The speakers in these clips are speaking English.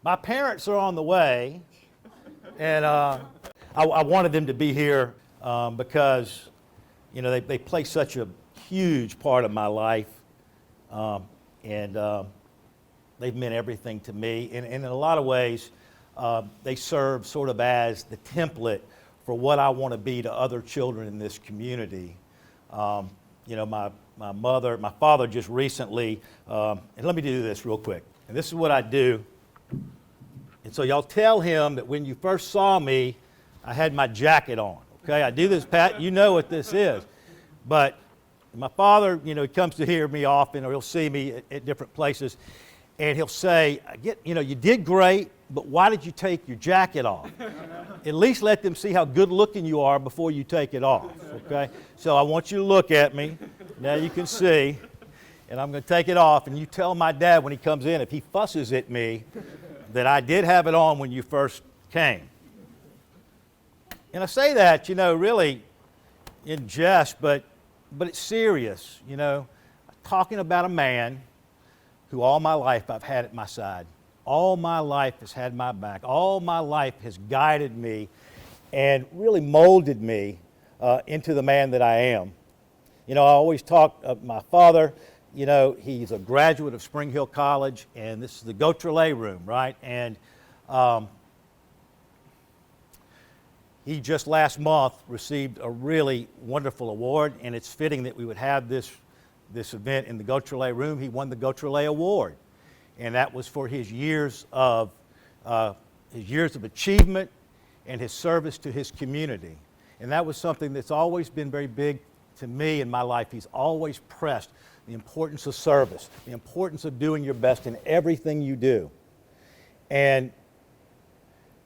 My parents are on the way, and I wanted them to be here because, you know, they play such a huge part of my life, and they've meant everything to me. And in a lot of ways, they serve sort of as the template for what I want to be to other children in this community. You know, my father just recently, and let me do this real quick. And this is what I do. And so y'all tell him that when you first saw me, I had my jacket on. Okay, I do this, Pat. You know what this is. But my father, you know, he comes to hear me often, or he'll see me at different places, and he'll say, you know, you did great, but why did you take your jacket off? At least let them see how good looking you are before you take it off, okay? So I want you to look at me. Now you can see, and I'm going to take it off, and you tell my dad when he comes in, if he fusses at me, that I did have it on when you first came. And I say that, you know, really in jest, but it's serious, you know. Talking about a man who all my life I've had at my side. All my life has had my back. All my life has guided me and really molded me into the man that I am. You know, I always talk of my father. You know, he's a graduate of Spring Hill College, and this is the Gautrelet room, right? And he just last month received a really wonderful award, and it's fitting that we would have this event in the Gautrelet room. He won the Gautrelet Award, and that was for his years of achievement and his service to his community. And that was something that's always been very big to me in my life. He's always pressed the importance of service, the importance of doing your best in everything you do. And,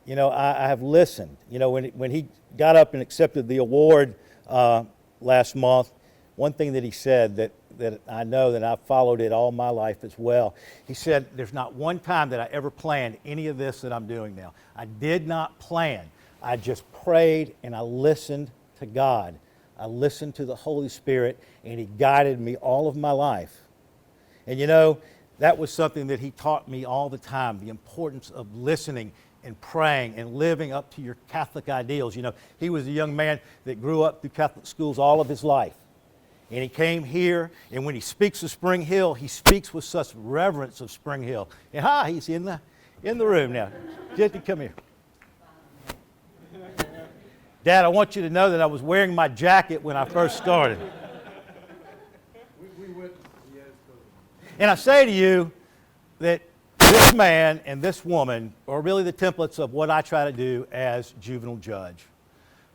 you know, I have listened. You know, when he got up and accepted the award last month, one thing that he said that I know that I've followed it all my life as well. He said, there's not one time that I ever planned any of this that I'm doing now. I did not plan. I just prayed and I listened to God. I listened to the Holy Spirit, and He guided me all of my life. And you know, that was something that he taught me all the time, the importance of listening and praying and living up to your Catholic ideals. You know, he was a young man that grew up through Catholic schools all of his life. And he came here, and when he speaks of Spring Hill, he speaks with such reverence of Spring Hill. And he's in the room now. Jesse, come here. Dad, I want you to know that I was wearing my jacket when I first started. And I say to you that this man and this woman are really the templates of what I try to do as juvenile judge.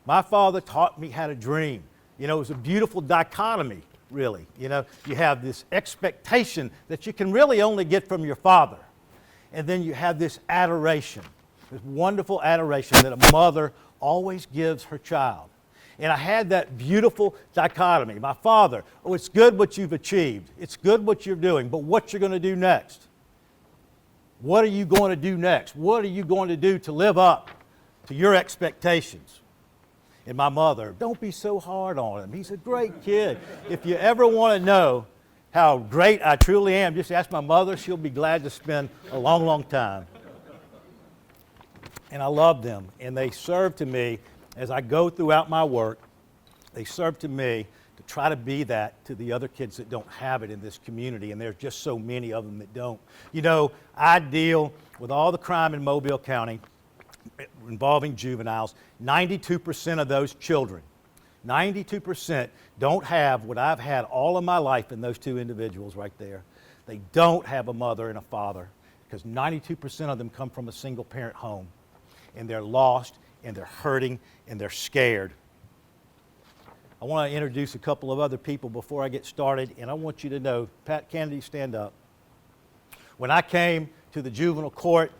My father taught me how to dream. You know, it was a beautiful dichotomy, really. You know, you have this expectation that you can really only get from your father. And then you have this adoration, this wonderful adoration that a mother always gives her child. And I had that beautiful dichotomy. My father, oh, it's good what you've achieved. It's good what you're doing, but what you're going to do next? What are you going to do next? What are you going to do to live up to your expectations? And my mother, don't be so hard on him. He's a great kid. If you ever want to know how great I truly am, just ask my mother. She'll be glad to spend a long, long time. And I love them, and they serve to me as I go throughout my work. They serve to me to try to be that to the other kids that don't have it in this community, and there's just so many of them that don't. You know, I deal with all the crime in Mobile County involving juveniles. 92% of those children, 92% don't have what I've had all of my life in those two individuals right there. They don't have a mother and a father, because 92% of them come from a single parent home. And they're lost, and they're hurting, and they're scared. I want to introduce a couple of other people before I get started, and I want you to know, Pat Kennedy, stand up. When I came to the juvenile court,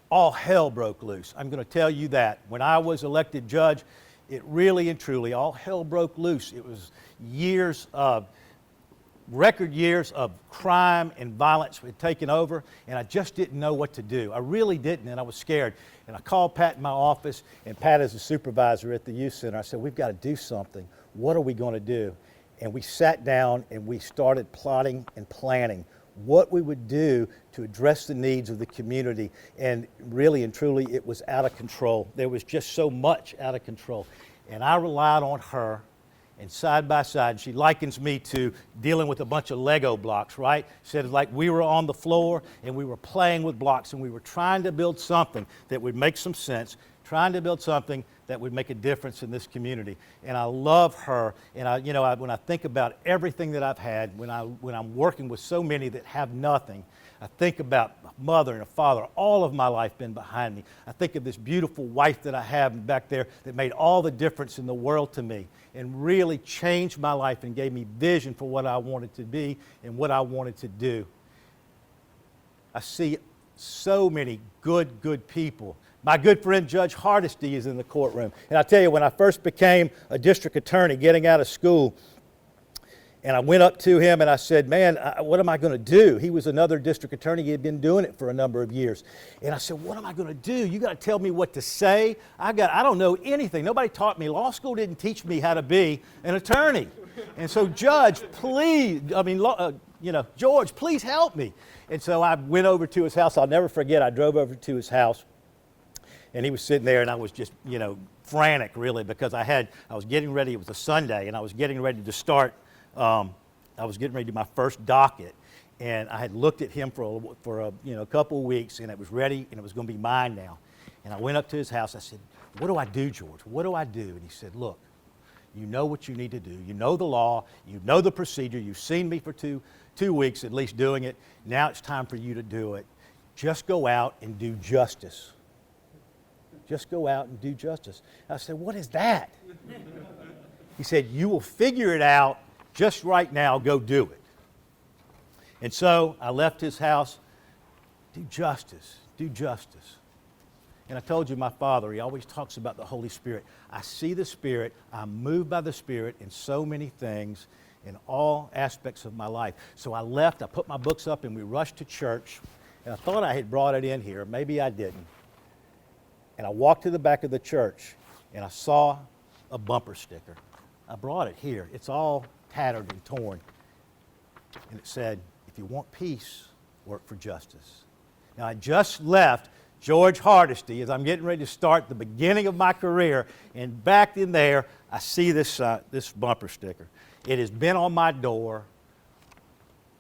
all hell broke loose. I'm going to tell you that. When I was elected judge, it really and truly, all hell broke loose. It was record years of crime and violence had taken over, and I just didn't know what to do. I really didn't, and I was scared. And I called Pat in my office, and Pat is a supervisor at the youth center. I said, we've got to do something. What are we going to do? And we sat down and we started plotting and planning what we would do to address the needs of the community. And really and truly, it was out of control. There was just so much out of control. And I relied on her, and side by side, she likens me to dealing with a bunch of Lego blocks, right? Said like we were on the floor and we were playing with blocks and we were trying to build something that would make some sense, trying to build something that would make a difference in this community. And I love her. And when I think about everything that I've had, when I'm working with so many that have nothing, I think about a mother and a father, all of my life been behind me. I think of this beautiful wife that I have back there that made all the difference in the world to me and really changed my life and gave me vision for what I wanted to be and what I wanted to do. I see so many good people. My good friend Judge Hardesty is in the courtroom. And I tell you, when I first became a district attorney getting out of school, and I went up to him and I said, man, what am I going to do? He was another district attorney. He had been doing it for a number of years. And I said, what am I going to do? You got to tell me what to say. I don't know anything. Nobody taught me. Law school didn't teach me how to be an attorney. And so, Judge, please, George, please help me. And so I went over to his house. I'll never forget, I drove over to his house. And he was sitting there, and I was just, frantic, really, because I was getting ready. It was a Sunday, and I was getting ready to start. I was getting ready to do my first docket, and I had looked at him for a couple of weeks, and it was ready, and it was going to be mine now. And I went up to his house. I said, "What do I do, George? What do I do?" And he said, "Look, you know what you need to do. You know the law. You know the procedure. You've seen me for two weeks at least doing it. Now it's time for you to do it. Just go out and do justice." Just go out and do justice. I said, what is that? He said, you will figure it out just right now. Go do it. And so I left his house. Do justice. Do justice. And I told you my father, he always talks about the Holy Spirit. I see the Spirit. I'm moved by the Spirit in so many things in all aspects of my life. So I left. I put my books up and we rushed to church. And I thought I had brought it in here. Maybe I didn't. And I walked to the back of the church, and I saw a bumper sticker. I brought it here. It's all tattered and torn. And it said, if you want peace, work for justice. Now, I just left George Hardesty as I'm getting ready to start the beginning of my career, and back in there, I see this bumper sticker. It has been on my door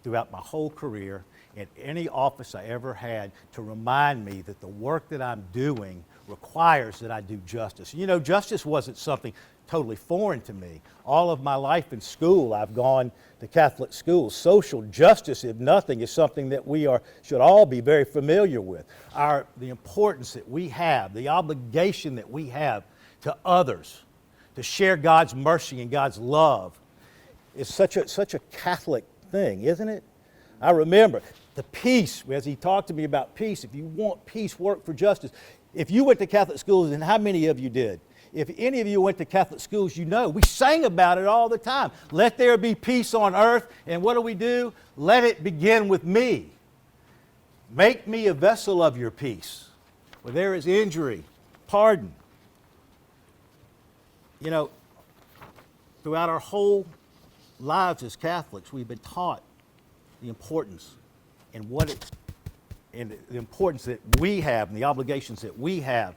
throughout my whole career, in any office I ever had, to remind me that the work that I'm doing requires that I do justice. Justice wasn't something totally foreign to me. All of my life in school, I've gone to Catholic schools. Social justice, if nothing, is something that we should all be very familiar with. The importance that we have, the obligation that we have to others, to share God's mercy and God's love, is such a Catholic thing, isn't it? I remember the peace, as he talked to me about peace. If you want peace, work for justice. If you went to Catholic schools, and how many of you did? If any of you went to Catholic schools, we sang about it all the time. Let there be peace on earth. And what do? Let it begin with me. Make me a vessel of your peace. Where there is injury, pardon. Throughout our whole lives as Catholics, we've been taught the importance and the importance that we have and the obligations that we have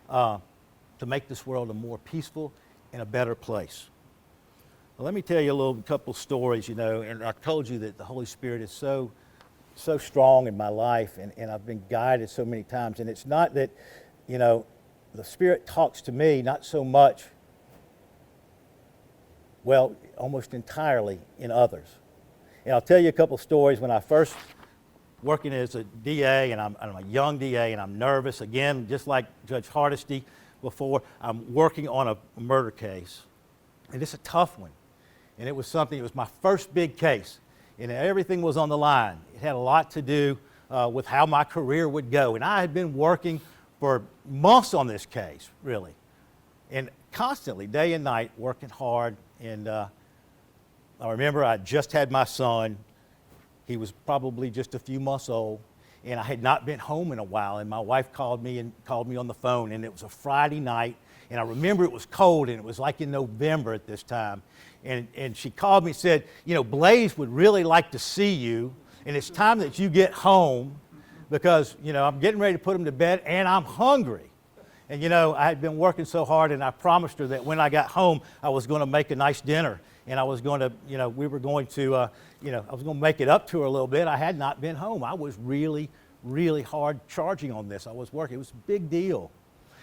to make this world a more peaceful and a better place. Well, let me tell you a couple stories, and I told you that the Holy Spirit is so strong in my life, and I've been guided so many times. And it's not that, the Spirit talks to me, not so much, well, almost entirely in others. And I'll tell you a couple stories. When I first working as a DA, and I'm a young DA, and I'm nervous, again, just like Judge Hardesty before, I'm working on a murder case. And it's a tough one. And it was my first big case. And everything was on the line. It had a lot to do with how my career would go. And I had been working for months on this case, really. And constantly, day and night, working hard. And I remember I just had my son. He was probably just a few months old, and I had not been home in a while, and my wife called me on the phone, and it was a Friday night, and I remember it was cold, and it was like in November at this time, and she called me and said, Blaze would really like to see you. And it's time that you get home because, I'm getting ready to put them to bed and I'm hungry. And, I had been working so hard and I promised her that when I got home, I was going to make a nice dinner. And I was going to, we were going to, I was going to make it up to her a little bit. I had not been home. I was really, really hard charging on this. I was working. It was a big deal.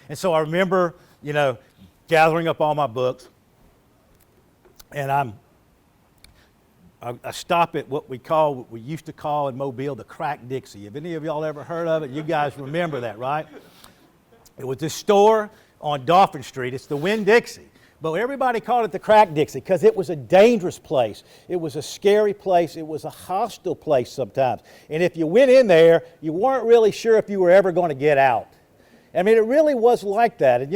And so I remember, gathering up all my books. And I stop at what we used to call in Mobile the Crack Dixie. Have any of y'all ever heard of it? You guys remember that, right? It was this store on Dauphin Street. It's the Winn-Dixie. But everybody called it the Crack Dixie because it was a dangerous place. It was a scary place. It was a hostile place sometimes. And if you went in there, you weren't really sure if you were ever going to get out. I mean, it really was like that. And,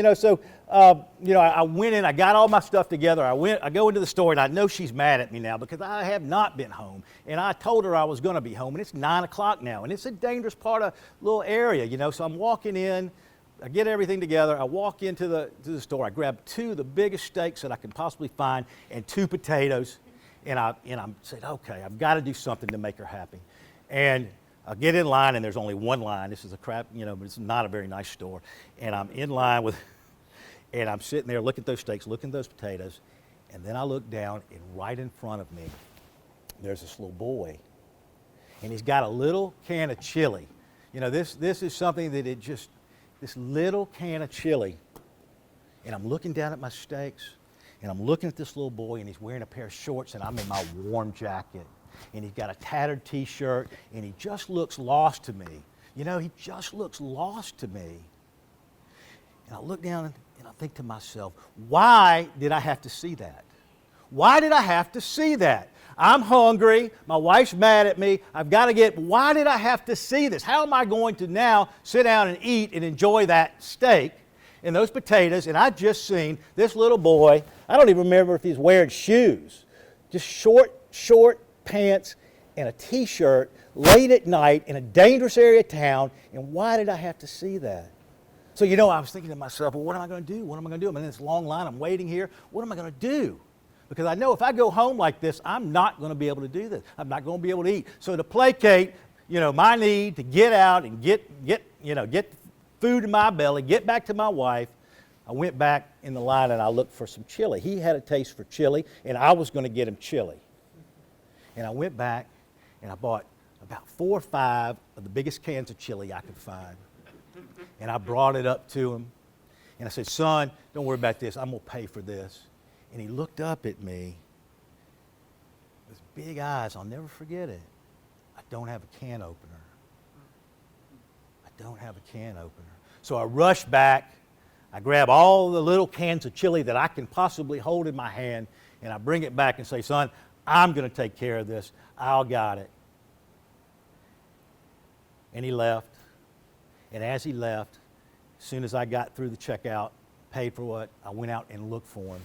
I went in, I got all my stuff together. I go into the store, and I know she's mad at me now because I have not been home. And I told her I was going to be home, and it's 9 o'clock now. And it's a dangerous part of little area, So I'm walking in. I get everything together. I walk into the store. I grab 2 of the biggest steaks that I can possibly find and 2 potatoes. And I said, okay, I've got to do something to make her happy. And I get in line, and there's only one line. This is a crap, but it's not a very nice store. And I'm in line and I'm sitting there looking at those steaks, looking at those potatoes. And then I look down, and right in front of me, there's this little boy. And he's got a little can of chili. This is something that this little can of chili, and I'm looking down at my steaks, and I'm looking at this little boy, and he's wearing a pair of shorts, and I'm in my warm jacket, and he's got a tattered T-shirt, and he just looks lost to me. He just looks lost to me. And I look down, and I think to myself, why did I have to see that? Why did I have to see that? I'm hungry. My wife's mad at me. Why did I have to see this? How am I going to now sit down and eat and enjoy that steak and those potatoes? And I just seen this little boy. I don't even remember if he's wearing shoes. Just short pants and a T-shirt late at night in a dangerous area of town. And why did I have to see that? So, I was thinking to myself, well, what am I going to do? What am I going to do? I'm in this long line. I'm waiting here. What am I going to do? Because I know if I go home like this, I'm not going to be able to do this. I'm not going to be able to eat. So to placate, my need to get out and get food in my belly, get back to my wife, I went back in the line and I looked for some chili. He had a taste for chili, and I was going to get him chili. And I went back and I bought about 4 or 5 of the biggest cans of chili I could find. And I brought it up to him. And I said, son, don't worry about this. I'm going to pay for this. And he looked up at me with big eyes. I'll never forget it. I don't have a can opener. I don't have a can opener. So I rush back. I grab all the little cans of chili that I can possibly hold in my hand, and I bring it back and say, son, I'm going to take care of this. I'll got it. And he left. And as he left, as soon as I got through the checkout, paid for what, I went out and looked for him.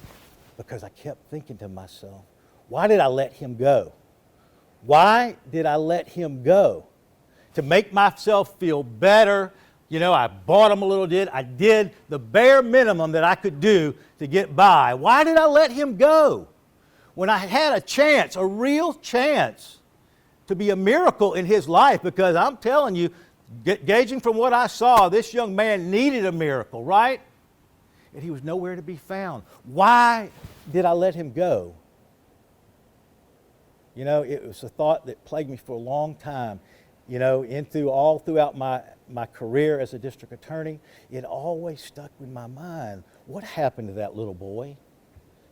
Because I kept thinking to myself, why did I let him go? Why did I let him go? To make myself feel better, I bought him a little bit. I did the bare minimum that I could do to get by. Why did I let him go? When I had a chance, a real chance, to be a miracle in his life, because I'm telling you, gauging from what I saw, this young man needed a miracle, right? And he was nowhere to be found. Why did I let him go? It was a thought that plagued me for a long time. All throughout my career as a district attorney, it always stuck in my mind. What happened to that little boy?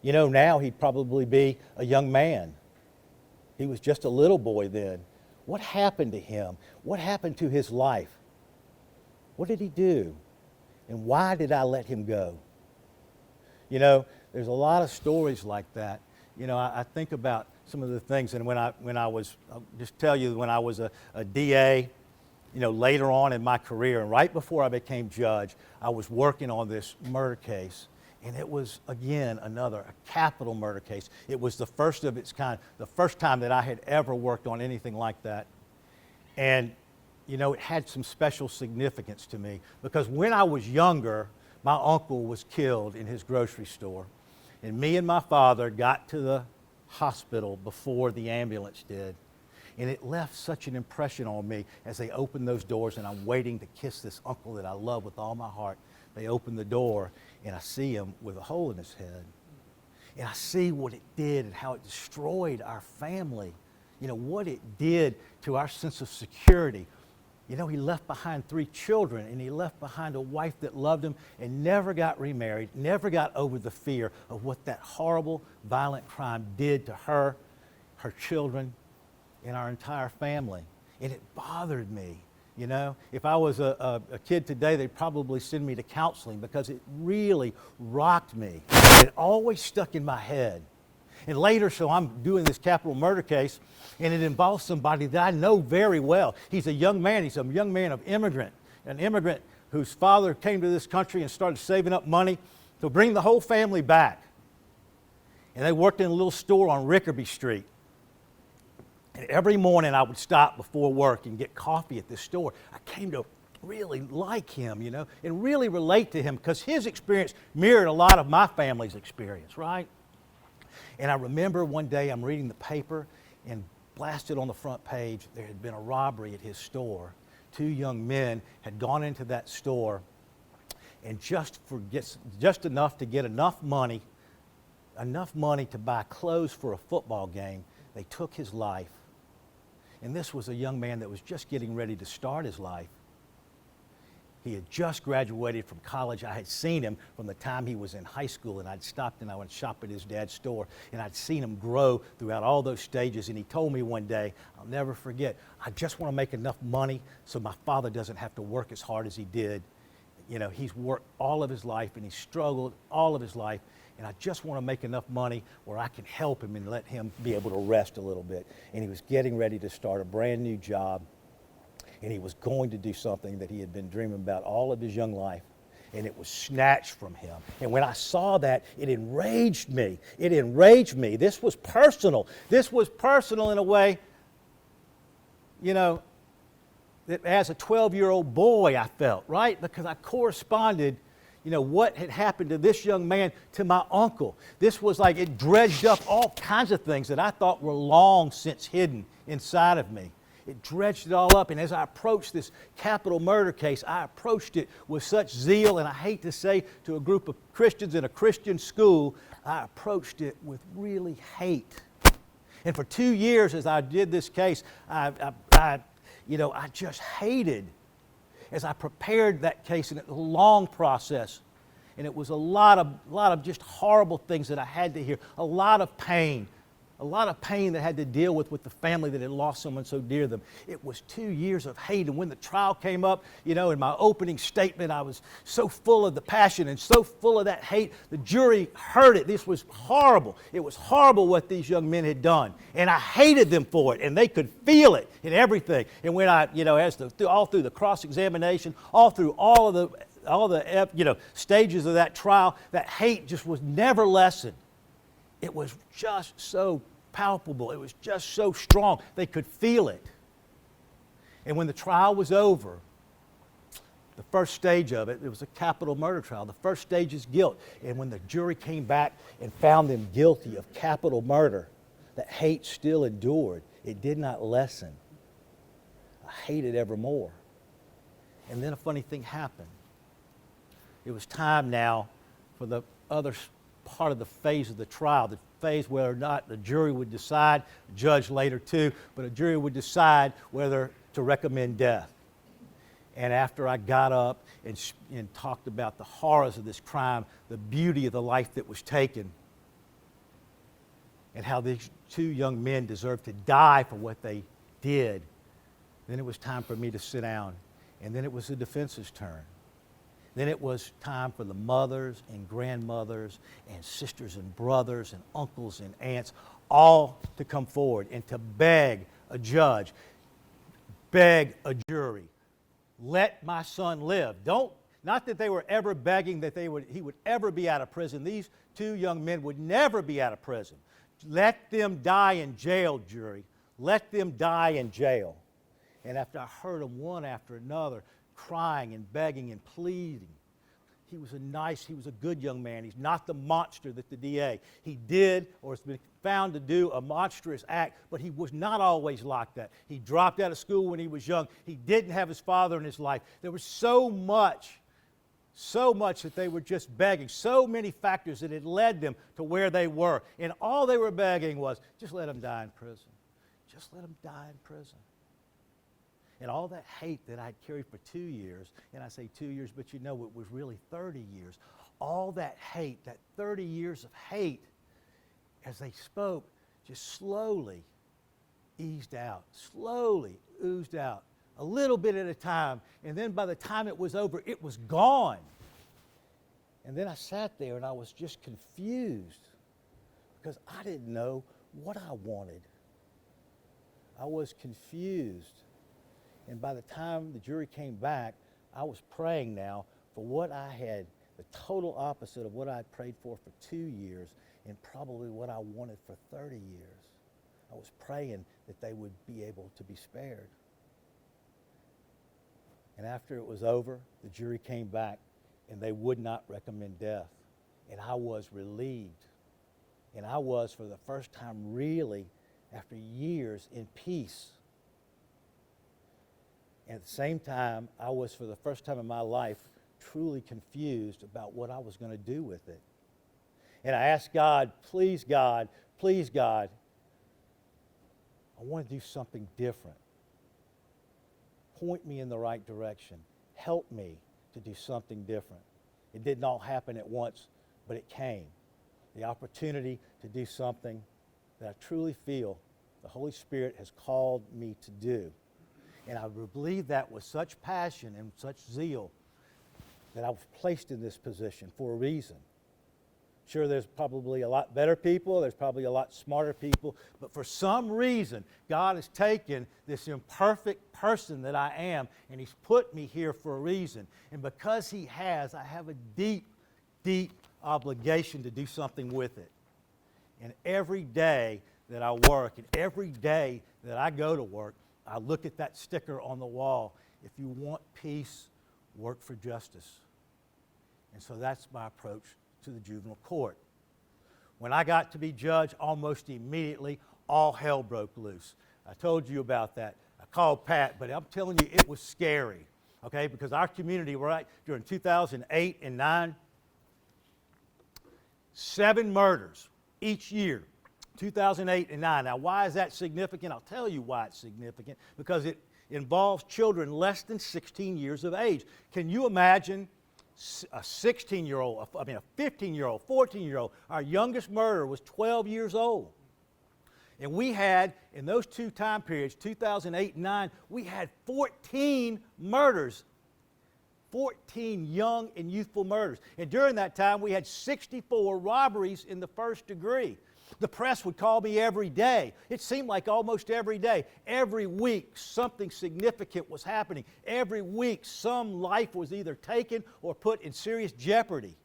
Now he'd probably be a young man. He was just a little boy then. What happened to him? What happened to his life? What did he do? And why did I let him go? There's a lot of stories like that. I think about some of the things, and when I was, I'll just tell you, when I was a DA, later on in my career, and right before I became judge, I was working on this murder case. And it was, again, a capital murder case. It was the first of its kind, the first time that I had ever worked on anything like that. And, it had some special significance to me, because when I was younger, my uncle was killed in his grocery store. And me and my father got to the hospital before the ambulance did. And it left such an impression on me as they opened those doors, and I'm waiting to kiss this uncle that I love with all my heart. They open the door, and I see him with a hole in his head. And I see what it did and how it destroyed our family. You know, what it did to our sense of security. You know, he left behind 3 children, and he left behind a wife that loved him and never got remarried, never got over the fear of what that horrible, violent crime did to her, her children, and our entire family. And it bothered me. You know, if I was a kid today, they'd probably send me to counseling because it really rocked me. It always stuck in my head. And later, so I'm doing this capital murder case, and it involves somebody that I know very well. He's a young man. He's a young man of an immigrant whose father came to this country and started saving up money to bring the whole family back. And they worked in a little store on Rickerby Street. And every morning I would stop before work and get coffee at this store. I came to really like him, you know, and really relate to him because his experience mirrored a lot of my family's experience, right? And I remember one day I'm reading the paper, and blasted on the front page, there had been a robbery at his store. 2 young men had gone into that store, and just enough to get enough money to buy clothes for a football game, they took his life. And this was a young man that was just getting ready to start his life. He had just graduated from college. I had seen him from the time he was in high school, and I'd stopped and I would shop at his dad's store, and I'd seen him grow throughout all those stages. And he told me one day, I'll never forget, I just want to make enough money so my father doesn't have to work as hard as he did. You know, he's worked all of his life and he's struggled all of his life, and I just want to make enough money where I can help him and let him be able to rest a little bit. And he was getting ready to start a brand new job, and he was going to do something that he had been dreaming about all of his young life, and it was snatched from him. And when I saw that, it enraged me. It enraged me. This was personal. This was personal in a way, you know, that as a 12-year-old boy I felt, right? Because I corresponded, you know, what had happened to this young man to my uncle. This was like it dredged up all kinds of things that I thought were long since hidden inside of me. It dredged it all up, and as I approached this capital murder case, I approached it with such zeal, and I hate to say to a group of Christians in a Christian school, I approached it with really hate. And for 2 years as I did this case, I just hated. As I prepared that case, and it was a long process, and it was a lot of just horrible things that I had to hear, a lot of pain that I had to deal with the family that had lost someone so dear to them. It was 2 years of hate, and when the trial came up, you know, in my opening statement, I was so full of the passion and so full of that hate. The jury heard it. This was horrible. It was horrible what these young men had done, and I hated them for it, and they could feel it in everything. And when I, you know, all through the cross-examination, all through all the stages of that trial, that hate just was never lessened. It was just so palpable. It was just so strong. They could feel it. And when the trial was over, the first stage of it, it was a capital murder trial. The first stage is guilt. And when the jury came back and found them guilty of capital murder, that hate still endured. It did not lessen. I hated evermore. And then a funny thing happened. It was time now for the other part of the phase of the trial, the phase whether or not the jury would decide, a judge later too, but a jury would decide whether to recommend death. And after I got up and talked about the horrors of this crime, the beauty of the life that was taken, and how these 2 young men deserved to die for what they did, then it was time for me to sit down. And then it was the defense's turn. Then it was time for the mothers and grandmothers and sisters and brothers and uncles and aunts all to come forward and to beg a judge, beg a jury, let my son live. Not that they were ever begging that he would ever be out of prison. These 2 young men would never be out of prison. Let them die in jail, jury. Let them die in jail. And after I heard them one after another, crying and begging and pleading, he was a good young man. He's not the monster that the DA. He did, or has been found to do, a monstrous act, but he was not always like that. He dropped out of school when he was young. He didn't have his father in his life. There was so much that they were just begging, so many factors that had led them to where they were. And all they were begging was, just let him die in prison. Just let him die in prison. And all that hate that I'd carried for 2 years, and I say 2 years, but you know it was really 30 years. All that hate, that 30 years of hate, as they spoke, just slowly eased out, slowly oozed out, a little bit at a time. And then by the time it was over, it was gone. And then I sat there and I was just confused because I didn't know what I wanted. I was confused. And by the time the jury came back, I was praying now for what I had, the total opposite of what I'd prayed for 2 years and probably what I wanted for 30 years. I was praying that they would be able to be spared. And after it was over, the jury came back and they would not recommend death. And I was relieved. And I was, for the first time really, after years, in peace. At the same time, I was, for the first time in my life, truly confused about what I was going to do with it. And I asked God, please God, I want to do something different. Point me in the right direction. Help me to do something different. It didn't all happen at once, but it came. The opportunity to do something that I truly feel the Holy Spirit has called me to do. And I believe that with such passion and such zeal that I was placed in this position for a reason. Sure, there's probably a lot better people, there's probably a lot smarter people, but for some reason, God has taken this imperfect person that I am, and He's put me here for a reason. And because He has, I have a deep, deep obligation to do something with it. And every day that I work, and every day that I go to work, I look at that sticker on the wall. If you want peace, work for justice. And so that's my approach to the juvenile court. When I got to be judge, almost immediately, all hell broke loose. I told you about that. I called Pat, but I'm telling you, it was scary, okay? Because our community, right, during 2008 and 9, 7 murders each year. 2008 and 9. Now, why is that significant? I'll tell you why it's significant. Because it involves children less than 16 years of age. Can you imagine a 16-year-old, a 15-year-old, 14-year-old? Our youngest murderer was 12 years old. And we had, in those 2 time periods, 2008 and 9, we had 14 murders. 14 young and youthful murders. And during that time, we had 64 robberies in the first degree. The press would call me every day. It seemed like almost every day. Every week, something significant was happening. Every week, some life was either taken or put in serious jeopardy.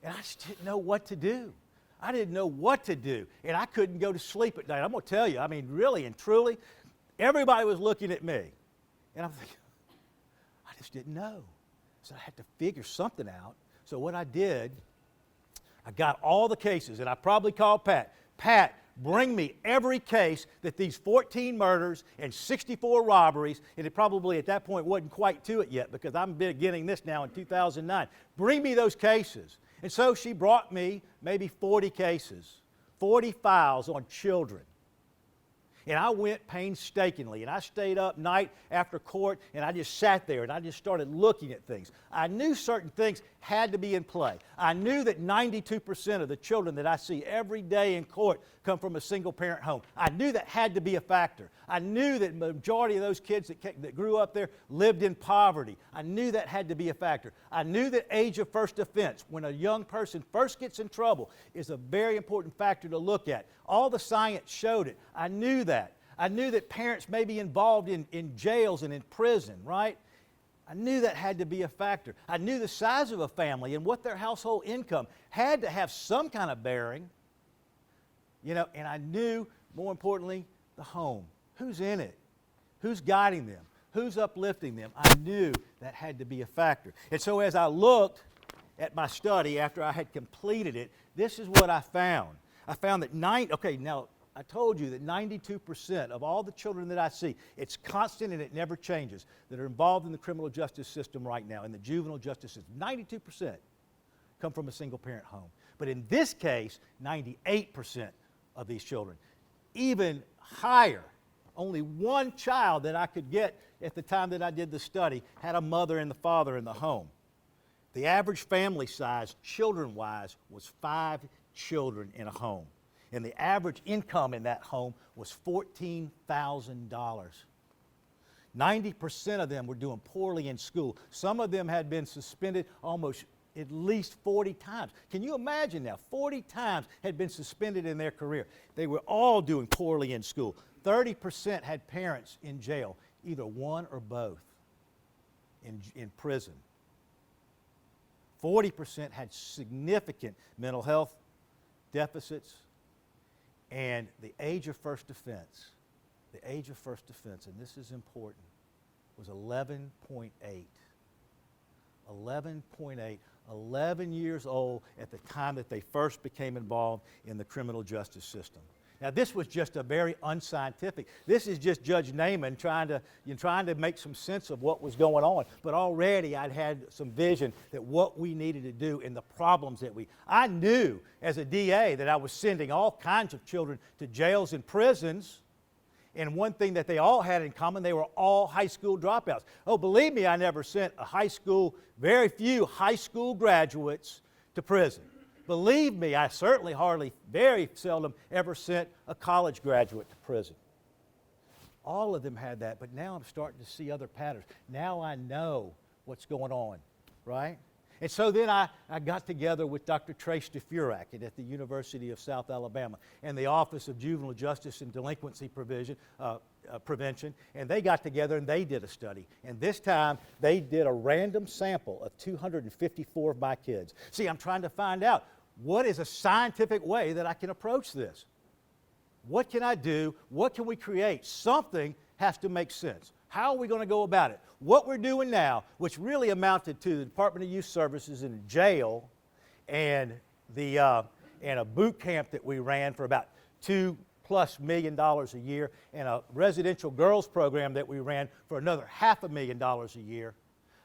And I just didn't know what to do. I didn't know what to do. And I couldn't go to sleep at night. I'm going to tell you, really and truly, everybody was looking at me. And I'm thinking, I just didn't know. So I had to figure something out. So what I did, I got all the cases, and I probably called Pat. Pat, bring me every case that these 14 murders and 64 robberies, and it probably at that point wasn't quite to it yet because I'm beginning this now in 2009. Bring me those cases. And so she brought me maybe 40 cases, 40 files on children. And I went painstakingly, and I stayed up night after court, and I just sat there, and I just started looking at things. I knew certain things had to be in play. I knew that 92% of the children that I see every day in court come from a single-parent home. I knew that had to be a factor. I knew that the majority of those kids that grew up there lived in poverty. I knew that had to be a factor. I knew that age of first offense, when a young person first gets in trouble, is a very important factor to look at. All the science showed it. I knew that. I knew that parents may be involved in jails and in prison, right? I knew that had to be a factor. I knew the size of a family and what their household income had to have some kind of bearing. And I knew, more importantly, the home. Who's in it? Who's guiding them? Who's uplifting them? I knew that had to be a factor. And so as I looked at my study after I had completed it, this is what I found. I found that now I told you that 92% of all the children that I see, it's constant and it never changes, that are involved in the criminal justice system right now, in the juvenile justice system, 92% come from a single parent home. But in this case, 98% of these children, even higher. Only one child that I could get at the time that I did the study had a mother and the father in the home. The average family size, children-wise, was 5 children in a home. And the average income in that home was $14,000. 90% of them were doing poorly in school. Some of them had been suspended almost at least 40 times. Can you imagine now? 40 times had been suspended in their career. They were all doing poorly in school. 30% had parents in jail, either one or both, in prison. 40% had significant mental health deficits, and the age of first offense, and this is important, was 11.8. 11.8. 11 years old at the time that they first became involved in the criminal justice system. Now, this was just a very unscientific. This is just Judge Naaman trying to make some sense of what was going on. But already I'd had some vision that what we needed to do and the problems that I knew as a DA that I was sending all kinds of children to jails and prisons. And one thing that they all had in common, they were all high school dropouts. Oh, believe me, I never sent very few high school graduates to prison. Believe me, I certainly very seldom ever sent a college graduate to prison. All of them had that, but now I'm starting to see other patterns. Now I know what's going on, right? And so then I got together with Dr. Trace DeFurak at the University of South Alabama and the Office of Juvenile Justice and Delinquency Prevention, and they got together and they did a study. And this time, they did a random sample of 254 of my kids. See, I'm trying to find out, what is a scientific way that I can approach this? What can I do? What can we create? Something has to make sense. How are we going to go about it? What we're doing now, which really amounted to the Department of Youth Services in a jail and a boot camp that we ran for about $2+ million a year, and a residential girls program that we ran for another $500,000 a year.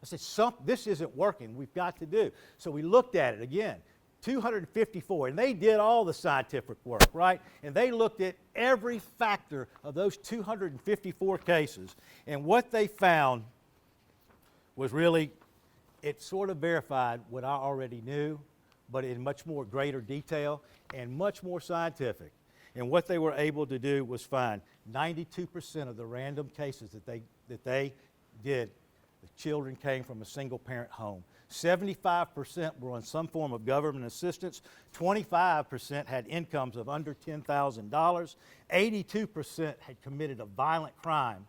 I said, this isn't working. We've got to do. So we looked at it again. 254, and they did all the scientific work, right? And they looked at every factor of those 254 cases, and what they found was really, it sort of verified what I already knew, but in much more greater detail and much more scientific. And what they were able to do was find 92% of the random cases that they did, the children came from a single-parent home. 75% were on some form of government assistance. 25% had incomes of under $10,000. 82% had committed a violent crime.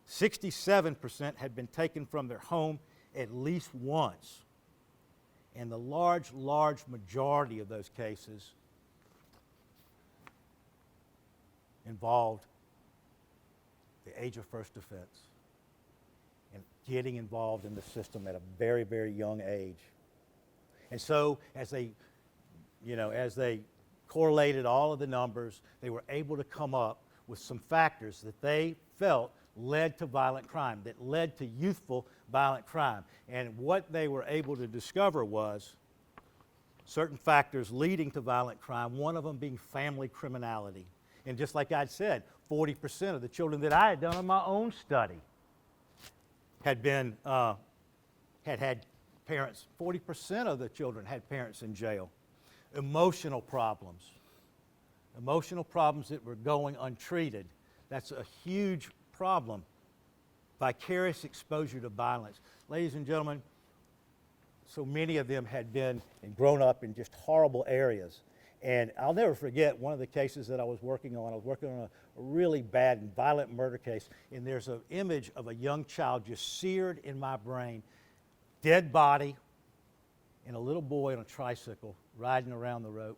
67% had been taken from their home at least once. And the large majority of those cases involved the age of first offense and getting involved in the system at a very, very young age. And so as they correlated all of the numbers, they were able to come up with some factors that they felt led to violent crime, that led to youthful violent crime. And what they were able to discover was certain factors leading to violent crime, one of them being family criminality. And just like I'd said, 40% of the children that I had done in my own study had had parents. 40% of the children had parents in jail. Emotional problems that were going untreated. That's a huge problem. Vicarious exposure to violence. Ladies and gentlemen, so many of them had been and grown up in just horrible areas. And I'll never forget one of the cases that I was working on. I was working on a really bad and violent murder case, and there's an image of a young child just seared in my brain, dead body, and a little boy on a tricycle riding around the road.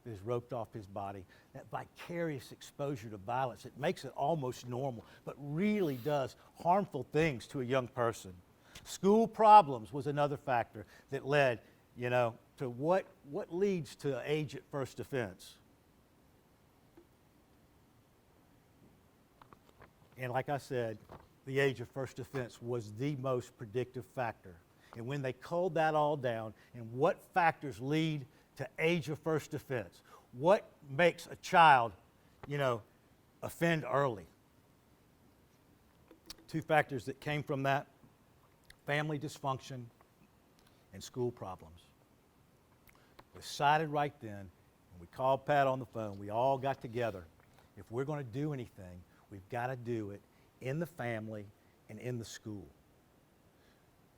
that is roped off his body. That vicarious exposure to violence, it makes it almost normal, but really does harmful things to a young person. School problems was another factor that led, to what leads to age at first offense. And like I said, the age of first offense was the most predictive factor. And when they culled that all down, and what factors lead to age of first offense, what makes a child, offend early? Two factors that came from that: family dysfunction and school problems. We decided right then, and we called Pat on the phone, we all got together. If we're going to do anything, we've got to do it in the family and in the school.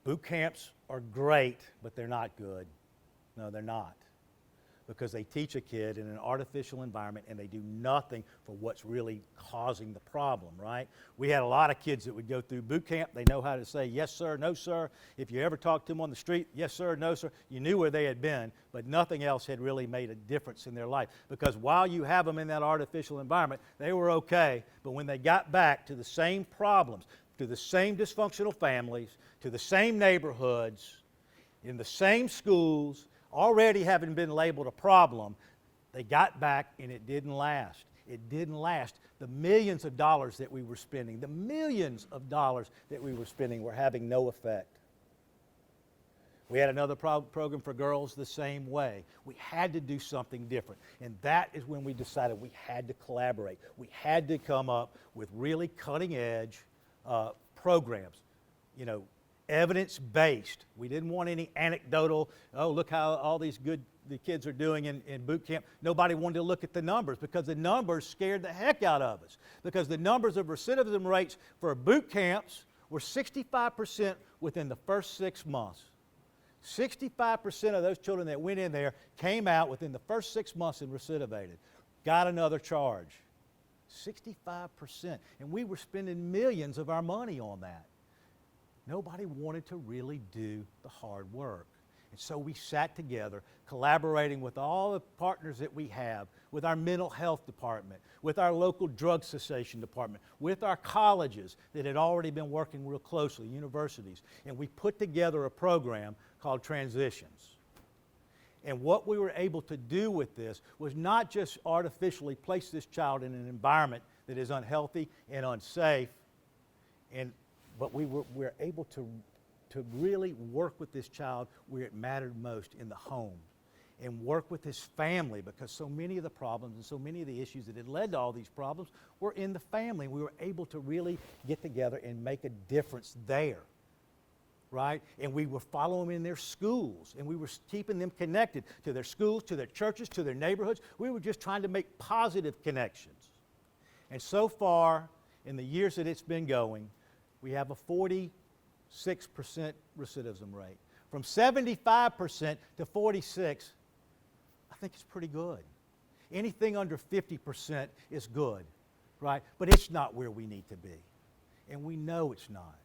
Boot camps are great, but they're not good. No, they're not. Because they teach a kid in an artificial environment and they do nothing for what's really causing the problem, right? We had a lot of kids that would go through boot camp. They know how to say yes, sir, no, sir. If you ever talked to them on the street, yes, sir, no, sir, you knew where they had been, but nothing else had really made a difference in their life. Because while you have them in that artificial environment, they were okay, but when they got back to the same problems, to the same dysfunctional families, to the same neighborhoods, in the same schools, already having been labeled a problem, they got back and it didn't last. It didn't last. The millions of dollars that we were spending, were having no effect. We had another program for girls the same way. We had to do something different. And that is when we decided we had to collaborate. We had to come up with really cutting edge programs, evidence-based. We didn't want any anecdotal, look how all these the kids are doing in boot camp. Nobody wanted to look at the numbers because the numbers scared the heck out of us. Because the numbers of recidivism rates for boot camps were 65% within the first 6 months. 65% of those children that went in there came out within the first 6 months and recidivated. Got another charge. 65%. And we were spending millions of our money on that. Nobody wanted to really do the hard work. And so we sat together, collaborating with all the partners that we have, with our mental health department, with our local drug cessation department, with our colleges that had already been working real closely, universities. And we put together a program called Transitions. And what we were able to do with this was not just artificially place this child in an environment that is unhealthy and unsafe, but we were able to really work with this child where it mattered most, in the home, and work with his family, because so many of the problems and so many of the issues that had led to all these problems were in the family. We were able to really get together and make a difference there, right? And we were following them in their schools, and we were keeping them connected to their schools, to their churches, to their neighborhoods. We were just trying to make positive connections. And so far, in the years that it's been going, we have a 46% recidivism rate. From 75% to 46%, I think it's pretty good. Anything under 50% is good, right? But it's not where we need to be. And we know it's not.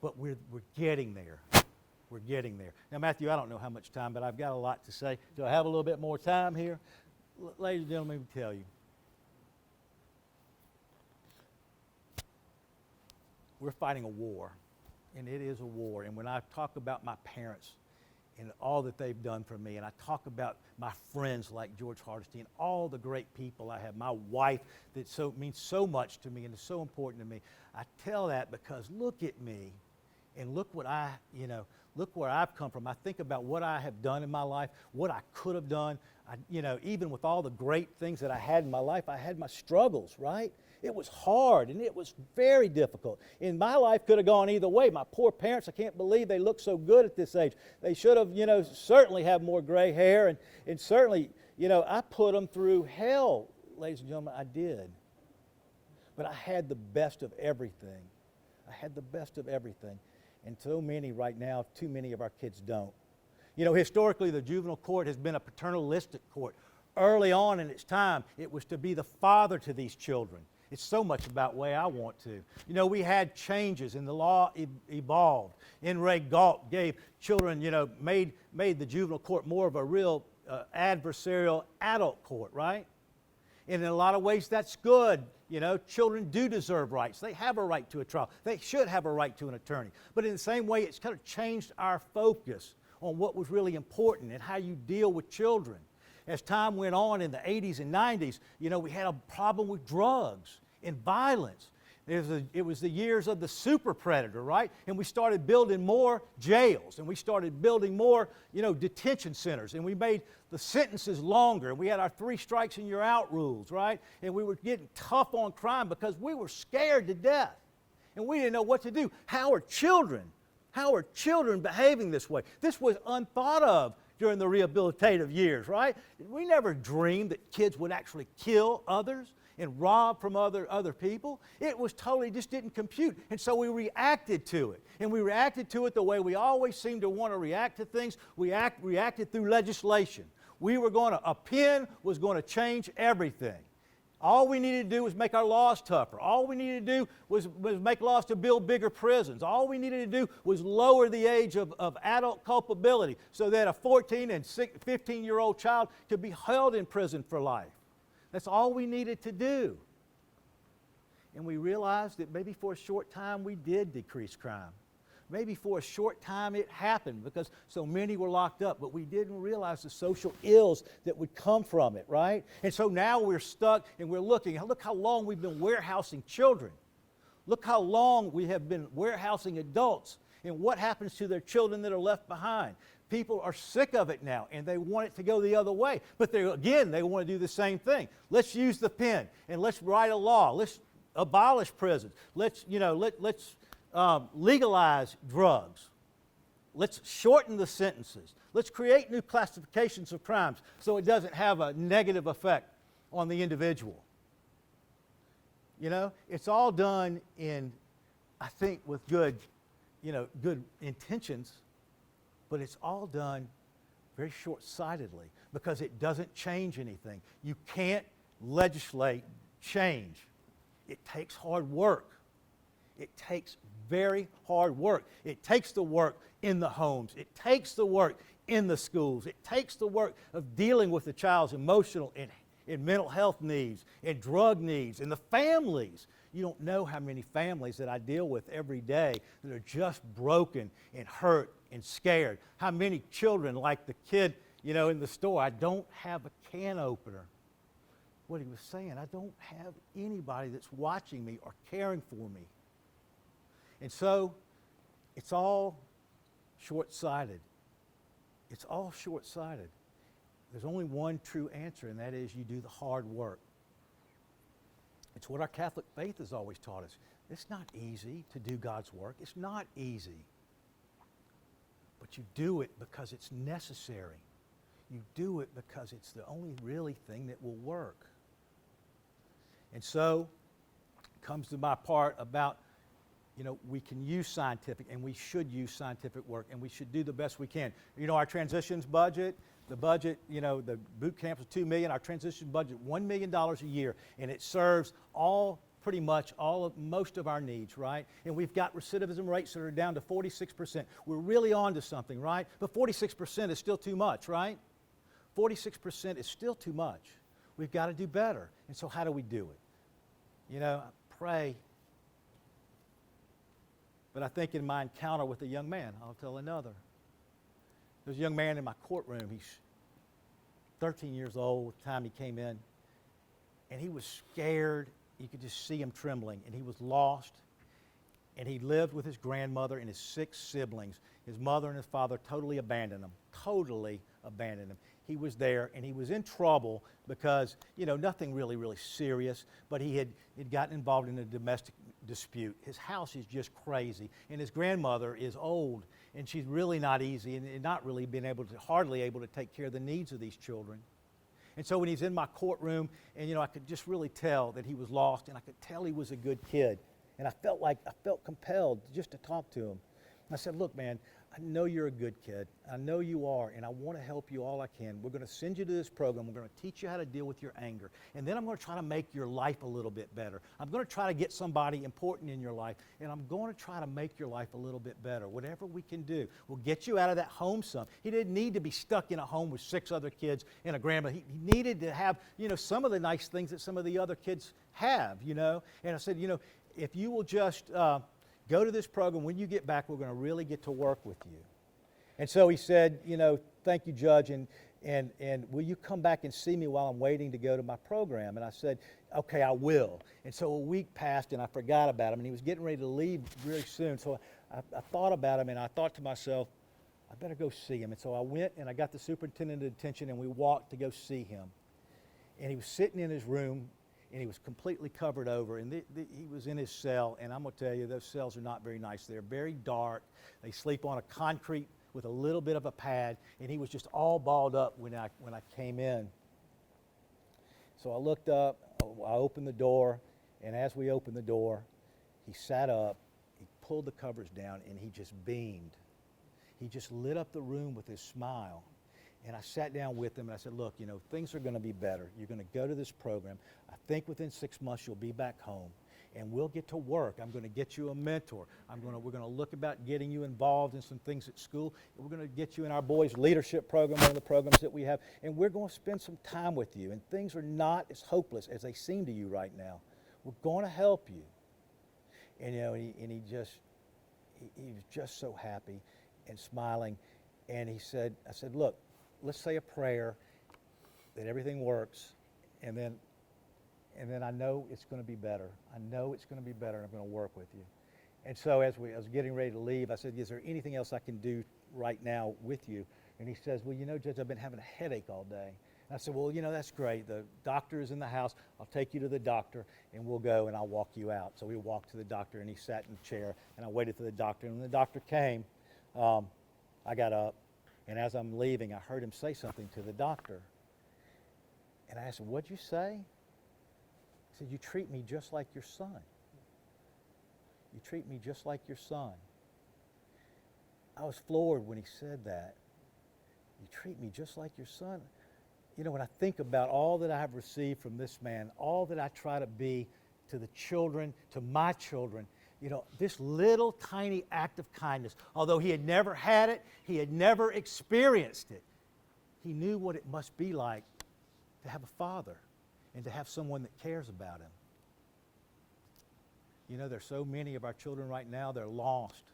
But we're getting there. We're getting there. Now, Matthew, I don't know how much time, but I've got a lot to say. Do I have a little bit more time here? Ladies and gentlemen, let me tell you. We're fighting a war, and it is a war. And when I talk about my parents and all that they've done for me, and I talk about my friends like George Hardesty and all the great people I have, my wife that means so much to me and is so important to me, I tell that because look at me and look what look where I've come from. I think about what I have done in my life, what I could have done. Even with all the great things that I had in my life, I had my struggles, right? It was hard, and it was very difficult. And my life could have gone either way. My poor parents, I can't believe they look so good at this age. They should have, certainly have more gray hair, and certainly, I put them through hell, ladies and gentlemen, I did. But I had the best of everything. I had the best of everything. And so many right now, too many of our kids don't. Historically, the juvenile court has been a paternalistic court. Early on in its time, it was to be the father to these children. It's so much about the way I want to. We had changes and the law evolved. N. Ray Galt gave children, made the juvenile court more of a real adversarial adult court, right? And in a lot of ways, that's good. You know, children do deserve rights. They have a right to a trial. They should have a right to an attorney. But in the same way, it's kind of changed our focus on what was really important and how you deal with children. As time went on in the 80s and 90s, you know, we had a problem with drugs and violence. It was the years of the super predator, right? And we started building more jails, and we started building more, you know, detention centers, and we made the sentences longer, and we had our 3 strikes and you're out rules, right? And we were getting tough on crime because we were scared to death, and we didn't know what to do. How are children behaving this way? This was unthought of during the rehabilitative years, right? We never dreamed that kids would actually kill others and rob from other people. It was totally, just didn't compute. And so we reacted to it. And we reacted to it the way we always seem to want to react to things. We reacted through legislation. A pen was going to change everything. All we needed to do was make our laws tougher. All we needed to do was make laws to build bigger prisons. All we needed to do was lower the age of adult culpability so that a 14 and 15-year-old child could be held in prison for life. That's all we needed to do. And we realized that maybe for a short time we did decrease crime. Maybe for a short time it happened because so many were locked up, but we didn't realize the social ills that would come from it, right? And so now we're stuck and we're looking. Look how long we've been warehousing children. Look how long we have been warehousing adults. And what happens to their children that are left behind? People are sick of it now, and they want it to go the other way. But they want to do the same thing. Let's use the pen, and let's write a law. Let's abolish prisons. Let's legalize drugs. Let's shorten the sentences. Let's create new classifications of crimes so it doesn't have a negative effect on the individual. You know, it's all done in, I think, with good intentions, but it's all done very short-sightedly because it doesn't change anything. You can't legislate change. It takes hard work. It takes very hard work. It takes the work in the homes. It takes the work in the schools. It takes the work of dealing with the child's emotional and mental health needs and drug needs and the families. You don't know how many families that I deal with every day that are just broken and hurt and scared. How many children, like the kid, in the store, I don't have a can opener. What he was saying, I don't have anybody that's watching me or caring for me. And so, it's all short-sighted. It's all short-sighted. There's only one true answer, and that is you do the hard work. It's what our Catholic faith has always taught us. It's not easy to do God's work. It's not easy. But you do it because it's necessary. You do it because it's the only really thing that will work. And so, it comes to my part about, we can use scientific, and we should use scientific work, and we should do the best we can. Our transitions budget, the budget, the boot camp is $2 million. Our transition budget, $1 million a year, and it serves most of our needs, right? And we've got recidivism rates that are down to 46%. We're really on to something, right? But 46% is still too much, right? 46% is still too much. We've got to do better. And so how do we do it? I pray. But I think in my encounter with a young man, I'll tell another. There's a young man in my courtroom. He's 13 years old at the time he came in. And he was scared. You could just see him trembling. And he was lost. And he lived with his grandmother and his 6 siblings. His mother and his father totally abandoned him. Totally abandoned him. He was there, and he was in trouble because, nothing really, really serious, but he had gotten involved in a domestic dispute. His house is just crazy, and his grandmother is old, and she's really not easy and not really hardly able to take care of the needs of these children. And so when he's in my courtroom, and, I could just really tell that he was lost, and I could tell he was a good kid. And I felt compelled just to talk to him. I said, look, man, I know you're a good kid. I know you are, and I want to help you all I can. We're going to send you to this program. We're going to teach you how to deal with your anger. And then I'm going to try to make your life a little bit better. I'm going to try to get somebody important in your life, and I'm going to try to make your life a little bit better. Whatever we can do, we'll get you out of that home some. He didn't need to be stuck in a home with 6 other kids and a grandmother. He needed to have, some of the nice things that some of the other kids have, And I said, if you will just go to this program. When you get back, we're going to really get to work with you. And so he said, thank you, Judge, and will you come back and see me while I'm waiting to go to my program? And I said, okay, I will. And so a week passed, and I forgot about him, and he was getting ready to leave really soon. So I thought about him, and I thought to myself, I better go see him. And so I went, and I got the superintendent's attention, and we walked to go see him. And he was sitting in his room, and he was completely covered over, and he was in his cell, and I'm going to tell you, those cells are not very nice. They're very dark. They sleep on a concrete with a little bit of a pad, and he was just all balled up when I came in. So I looked up, I opened the door, and as we opened the door, he sat up, he pulled the covers down, and he just beamed. He just lit up the room with his smile. And I sat down with him and I said, look, things are going to be better. You're going to go to this program. I think within 6 months you'll be back home and we'll get to work. I'm going to get you a mentor. We're going to look about getting you involved in some things at school. We're going to get you in our boys' leadership program, one of the programs that we have, and we're going to spend some time with you. And things are not as hopeless as they seem to you right now. We're going to help you. And he was just so happy and smiling. And I said, look, let's say a prayer that everything works, and then I know it's going to be better. I know it's going to be better, and I'm going to work with you. And so as I was getting ready to leave, I said, is there anything else I can do right now with you? And he says, well, Judge, I've been having a headache all day. And I said, well, that's great. The doctor is in the house. I'll take you to the doctor, and we'll go, and I'll walk you out. So we walked to the doctor, and he sat in the chair, and I waited for the doctor. And when the doctor came, I got up. And as I'm leaving, I heard him say something to the doctor. And I asked him, what'd you say? He said, you treat me just like your son. You treat me just like your son. I was floored when he said that. You treat me just like your son. When I think about all that I have received from this man, all that I try to be to the children, to my children, this little tiny act of kindness, although he had never had it, he had never experienced it, he knew what it must be like to have a father and to have someone that cares about him. There's so many of our children right now, they're lost,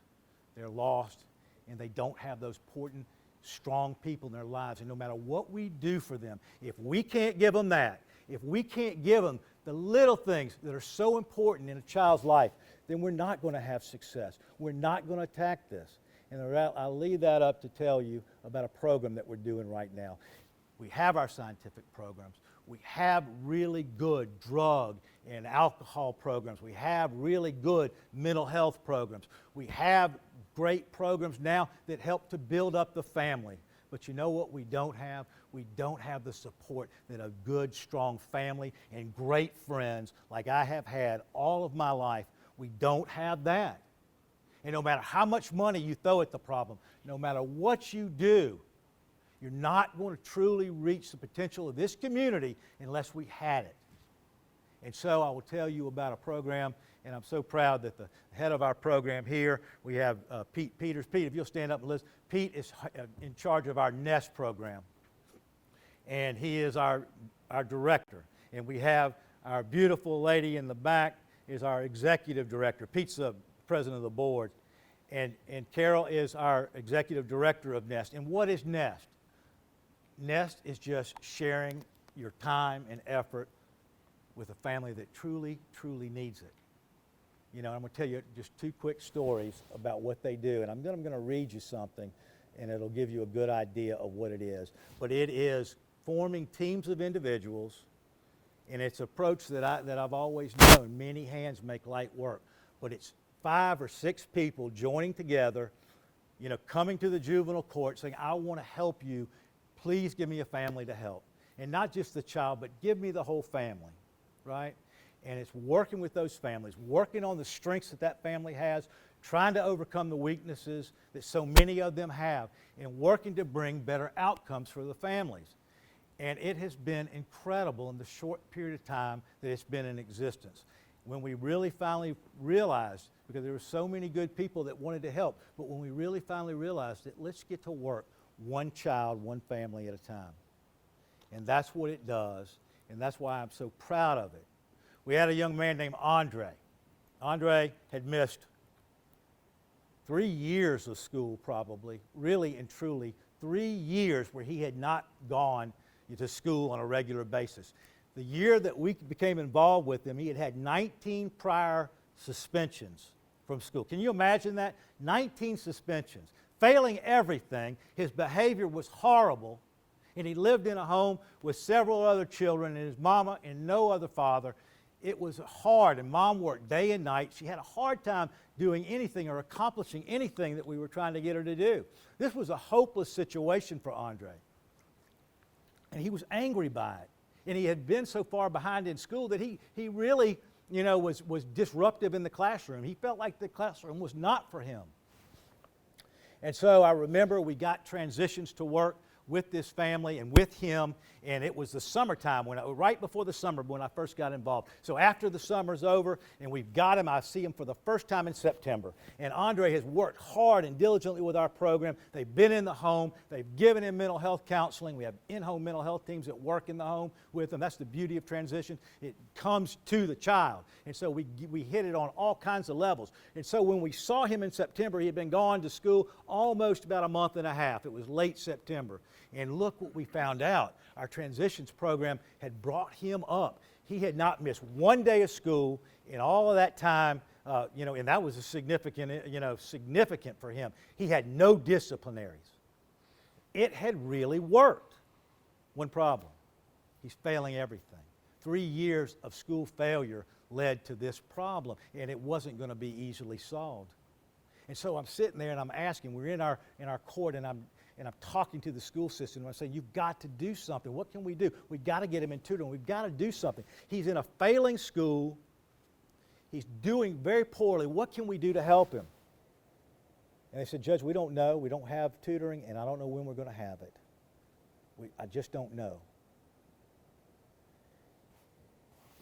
and they don't have those important, strong people in their lives. And no matter what we do for them, if we can't give them that, if we can't give them the little things that are so important in a child's life, then we're not going to have success. We're not going to attack this. And I'll leave that up to tell you about a program that we're doing right now. We have our scientific programs. We have really good drug and alcohol programs. We have really good mental health programs. We have great programs now that help to build up the family. But you know what we don't have? We don't have the support that a good, strong family and great friends like I have had all of my life. We don't have that. And no matter how much money you throw at the problem, no matter what you do, you're not going to truly reach the potential of this community unless we had it. And so I will tell you about a program, and I'm so proud that the head of our program here, we have Pete Peters. Pete, if you'll stand up and listen. Pete is in charge of our NEST program, and he is our director. And we have our beautiful lady in the back is our executive director. Pete's the president of the board, and Carol is our executive director of NEST. And what is NEST? NEST is just sharing your time and effort with a family that truly, truly needs it. I'm going to tell you just 2 quick stories about what they do, and I'm going to read you something, and it'll give you a good idea of what it is. But it is forming teams of individuals, and it's an approach that I've always known. Many hands make light work, but it's 5 or 6 people joining together, coming to the juvenile court saying, I want to help you. Please give me a family to help. And not just the child, but give me the whole family, right? And it's working with those families, working on the strengths that family has, trying to overcome the weaknesses that so many of them have, and working to bring better outcomes for the families. And it has been incredible in the short period of time that it's been in existence. When we really finally realized, because there were so many good people that wanted to help, but when we really finally realized that let's get to work one child, one family at a time. And that's what it does, and that's why I'm so proud of it. We had a young man named Andre. Andre had missed 3 years of school probably, really and truly, 3 years where he had not gone to school on a regular basis. The year that we became involved with him, he had had 19 prior suspensions from school. Can you imagine that? 19 suspensions. Failing everything, his behavior was horrible, and he lived in a home with several other children and his mama and no other father. It was hard, and Mom worked day and night. She had a hard time doing anything or accomplishing anything that we were trying to get her to do. This was a hopeless situation for Andre. And he was angry by it. And he had been so far behind in school that he really, was disruptive in the classroom. He felt like the classroom was not for him. And so I remember we got transitions to work with this family and with him, and it was the summertime, right before the summer when I first got involved. So after the summer's over and we've got him, I see him for the first time in September. And Andre has worked hard and diligently with our program. They've been in the home. They've given him mental health counseling. We have in-home mental health teams that work in the home with him. That's the beauty of transition. It comes to the child. And so we hit it on all kinds of levels. And so when we saw him in September, he had been gone to school almost about a month and a half. It was late September. And look what we found out. Our transitions program had brought him up. He had not missed one day of school in all of that time, and that was a significant for him. He had no disciplinaries. It had really worked. One problem, he's failing everything. 3 years of school failure led to this problem, and it wasn't going to be easily solved. And so I'm sitting there and I'm asking, we're in our court, and I'm talking to the school system, and I say, you've got to do something. What can we do? We've got to get him in tutoring. We've got to do something. He's in a failing school. He's doing very poorly. What can we do to help him? And they said, Judge, we don't know. We don't have tutoring, and I don't know when we're going to have it. I just don't know.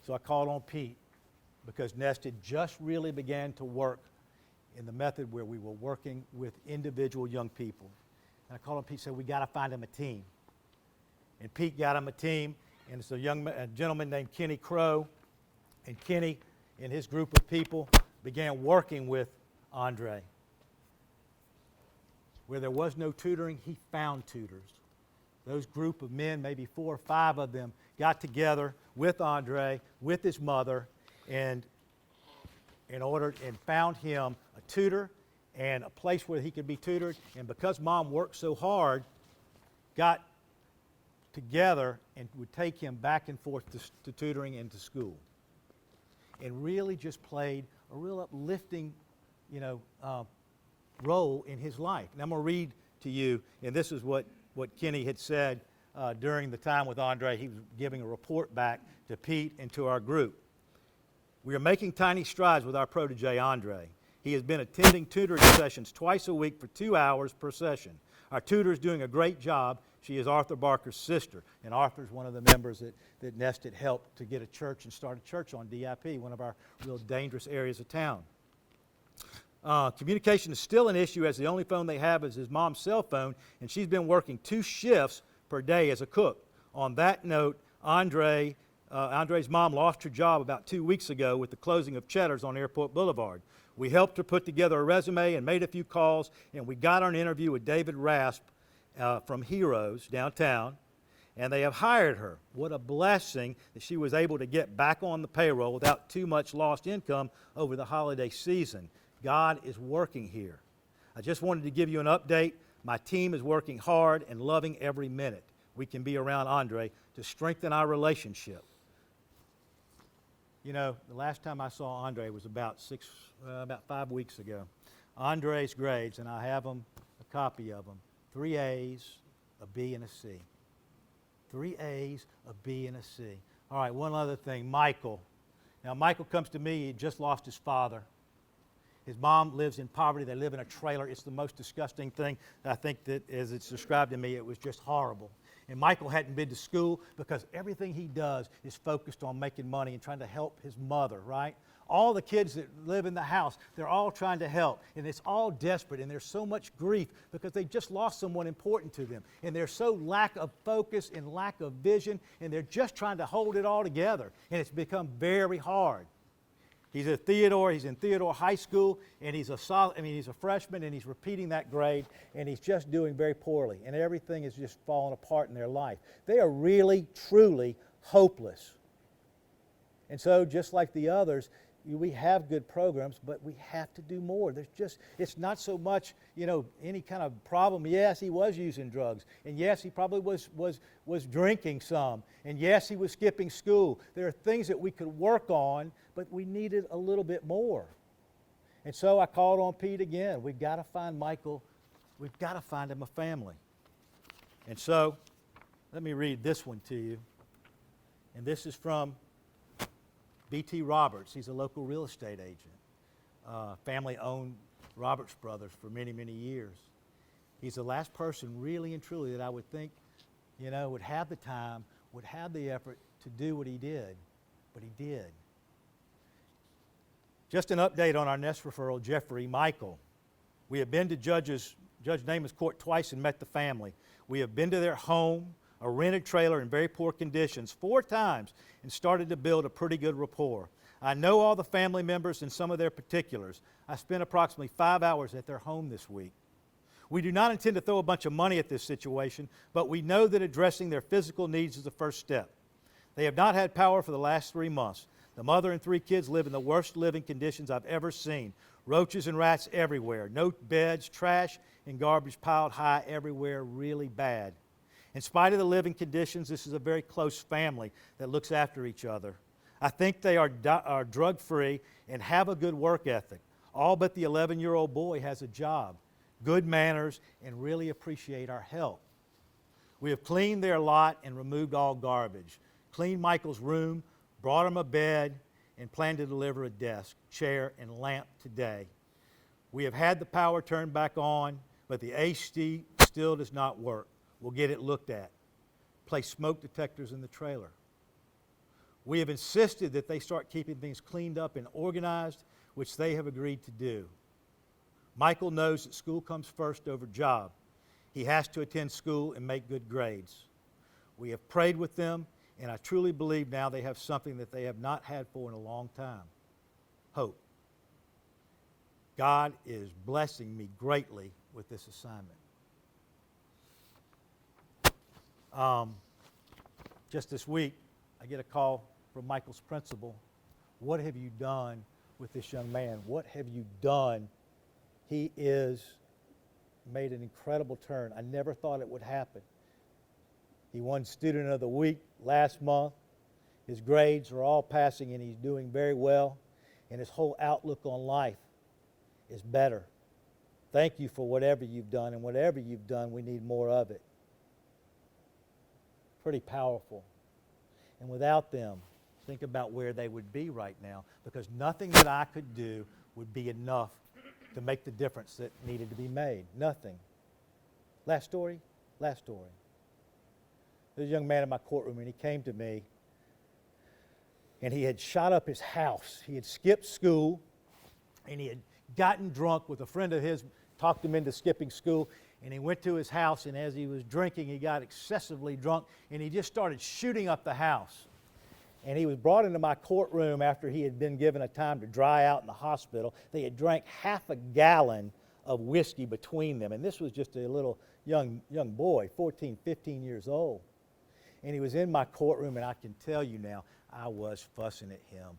So I called on Pete, because Nest had just really began to work in the method where we were working with individual young people. And I called him. Pete said, we got to find him a team. And Pete got him a team, and it's a gentleman named Kenny Crow. And Kenny and his group of people began working with Andre. Where there was no tutoring, he found tutors. Those group of men, maybe 4 or 5 of them, got together with Andre, with his mother, and found him a tutor and a place where he could be tutored. And because Mom worked so hard, got together and would take him back and forth to tutoring and to school. And really just played a real uplifting, role in his life. And I'm going to read to you, and this is what Kenny had said during the time with Andre. He was giving a report back to Pete and to our group. We are making tiny strides with our protege, Andre. He has been attending tutoring sessions twice a week for 2 hours per session. Our tutor is doing a great job. She is Arthur Barker's sister, and Arthur's one of the members that Nest had helped to get a church and start a church on DIP, one of our real dangerous areas of town. Communication is still an issue, as the only phone they have is his mom's cell phone, and she's been working 2 shifts per day as a cook. On that note, Andre's mom lost her job about 2 weeks ago with the closing of Cheddar's on Airport Boulevard. We helped her put together a resume and made a few calls, and we got her an interview with David Rasp from Heroes downtown, and they have hired her. What a blessing that she was able to get back on the payroll without too much lost income over the holiday season. God is working here. I just wanted to give you an update. My team is working hard and loving every minute we can be around Andre to strengthen our relationship. The last time I saw Andre was about 5 weeks ago. Andre's grades, and I have them, a copy of them, 3 A's, a B, and a C. 3 A's, a B, and a C. All right, one other thing, Michael. Now, Michael comes to me. He just lost his father. His mom lives in poverty. They live in a trailer. It's the most disgusting thing. I think that as it's described to me, it was just horrible. And Michael hadn't been to school because everything he does is focused on making money and trying to help his mother, right? All the kids that live in the house, they're all trying to help. And it's all desperate. And there's so much grief because they just lost someone important to them. And there's so lack of focus and lack of vision. And they're just trying to hold it all together. And it's become very hard. He's in Theodore High School, and he's a freshman, and he's repeating that grade, and he's just doing very poorly. And everything is just falling apart in their life. They are really, truly hopeless. And so, just like the others, we have good programs, but we have to do more. It's not so much, any kind of problem. Yes, he was using drugs. And yes, he probably was drinking some. And yes, he was skipping school. There are things that we could work on, but we needed a little bit more. And so I called on Pete again. We've got to find Michael. We've got to find him a family. And so, let me read this one to you. And this is from B.T. Roberts. He's a local real estate agent. Family owned Roberts Brothers for many, many years. He's the last person really and truly that I would think, would have the time, would have the effort to do what he did. But he did. Just an update on our next referral, Jeffrey Michael. We have been to Judge Namath's court twice and met the family. We have been to their home, a rented trailer in very poor conditions, 4 times, and started to build a pretty good rapport. I know all the family members and some of their particulars. I spent approximately 5 hours at their home this week. We do not intend to throw a bunch of money at this situation, but we know that addressing their physical needs is the first step. They have not had power for the last 3 months. The mother and 3 kids live in the worst living conditions I've ever seen. Roaches and rats everywhere. No beds, trash, and garbage piled high everywhere, really bad. In spite of the living conditions, this is a very close family that looks after each other. I think they are drug-free and have a good work ethic. All but the 11-year-old boy has a job, good manners, and really appreciate our help. We have cleaned their lot and removed all garbage, cleaned Michael's room, brought him a bed, and plan to deliver a desk, chair, and lamp today. We have had the power turned back on, but the AC still does not work. We'll get it looked at. Place smoke detectors in the trailer. We have insisted that they start keeping things cleaned up and organized, which they have agreed to do. Michael knows that school comes first over job. He has to attend school and make good grades. We have prayed with them, and I truly believe now they have something that they have not had for in a long time. Hope. God is blessing me greatly with this assignment. Just this week, I get a call from Michael's principal. What have you done with this young man? What have you done? He is made an incredible turn. I never thought it would happen. He won Student of the Week last month. His grades are all passing and he's doing very well. And his whole outlook on life is better. Thank you for whatever you've done, and whatever you've done, we need more of it. Pretty powerful. And without them, think about where they would be right now, because nothing that I could do would be enough to make the difference that needed to be made. Nothing. Last story. There's a young man in my courtroom, and he came to me, and he had shot up his house. He had skipped school, and he had gotten drunk with a friend of his, talked him into skipping school, and he went to his house, and as he was drinking, he got excessively drunk, and he just started shooting up the house. And he was brought into my courtroom after he had been given a time to dry out in the hospital. They had drank half a gallon of whiskey between them, and this was just a little young boy, 14, 15 years old. And he was in my courtroom, and I can tell you now, I was fussing at him.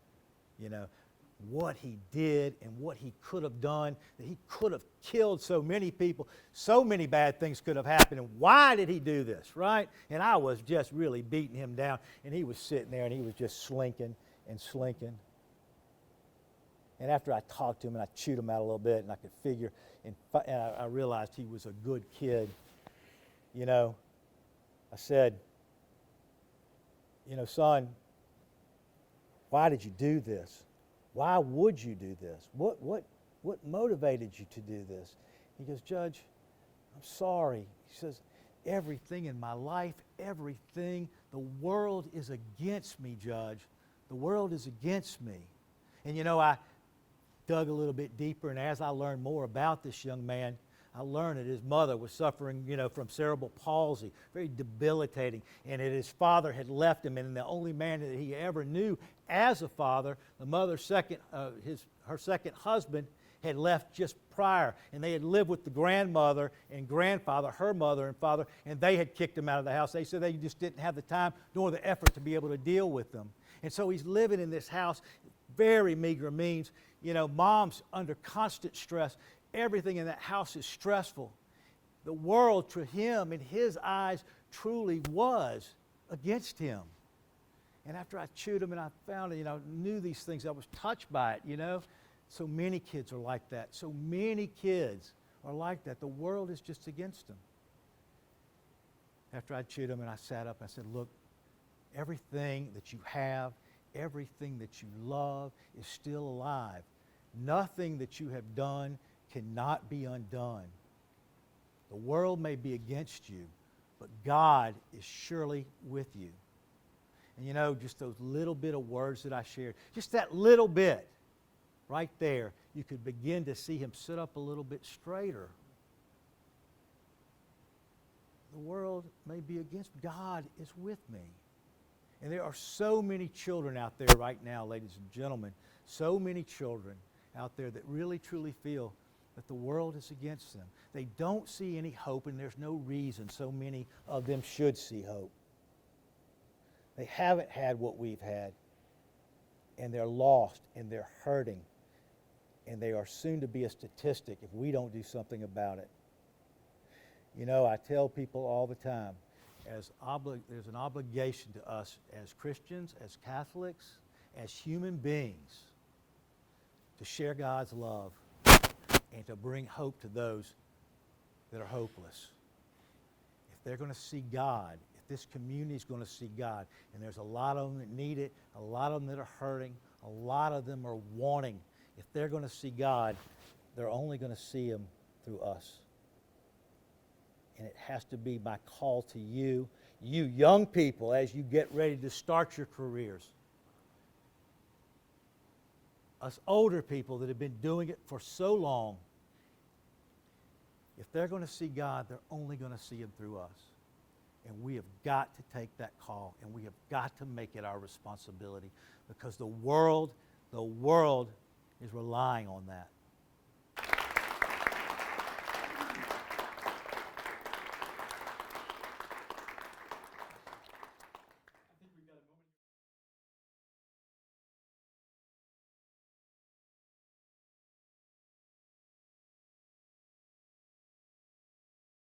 You know, what he did and what he could have done, that he could have killed so many people, so many bad things could have happened, and why did he do this, right? And I was just really beating him down, and he was sitting there and he was just slinking and slinking. And after I talked to him and I chewed him out a little bit, and I could figure, and I realized he was a good kid, you know, I said, you know, son, why did you do this? Why would you do this? What motivated you to do this? He goes, Judge, I'm sorry. He says, everything in my life, everything, the world is against me, Judge. The world is against me. And you know, I dug a little bit deeper, and as I learned more about this young man, I learned that his mother was suffering, from cerebral palsy, very debilitating, and that his father had left him, and the only man that he ever knew as a father, the mother's her second husband, had left just prior, and they had lived with the grandmother and grandfather, her mother and father, and they had kicked him out of the house. They said they just didn't have the time nor the effort to be able to deal with them. And so he's living in this house, very meager means. Mom's under constant stress. Everything in that house is stressful. The world, to him, in his eyes, truly was against him. And after I chewed him and I found it, knew these things, I was touched by it, So many kids are like that. So many kids are like that. The world is just against them. After I chewed him and I sat up, I said, look, everything that you have, everything that you love is still alive. Nothing that you have done cannot be undone. The world may be against you, but God is surely with you. And just those little bit of words that I shared, just that little bit, right there, you could begin to see him sit up a little bit straighter. The world may be against, God is with me. And there are so many children out there right now, ladies and gentlemen, so many children out there that really truly feel that the world is against them. They don't see any hope, and there's no reason so many of them should see hope. They haven't had what we've had, and they're lost, and they're hurting, and they are soon to be a statistic if we don't do something about it. I tell people all the time, there's an obligation to us as Christians, as Catholics, as human beings, to share God's love and to bring hope to those that are hopeless. If they're going to see God, if this community is going to see God, and there's a lot of them that need it, a lot of them that are hurting, a lot of them are wanting, if they're going to see God, they're only going to see Him through us. And it has to be my call to you young people, as you get ready to start your careers. Us older people that have been doing it for so long, if they're going to see God, they're only going to see Him through us. And we have got to take that call, and we have got to make it our responsibility, because the world is relying on that.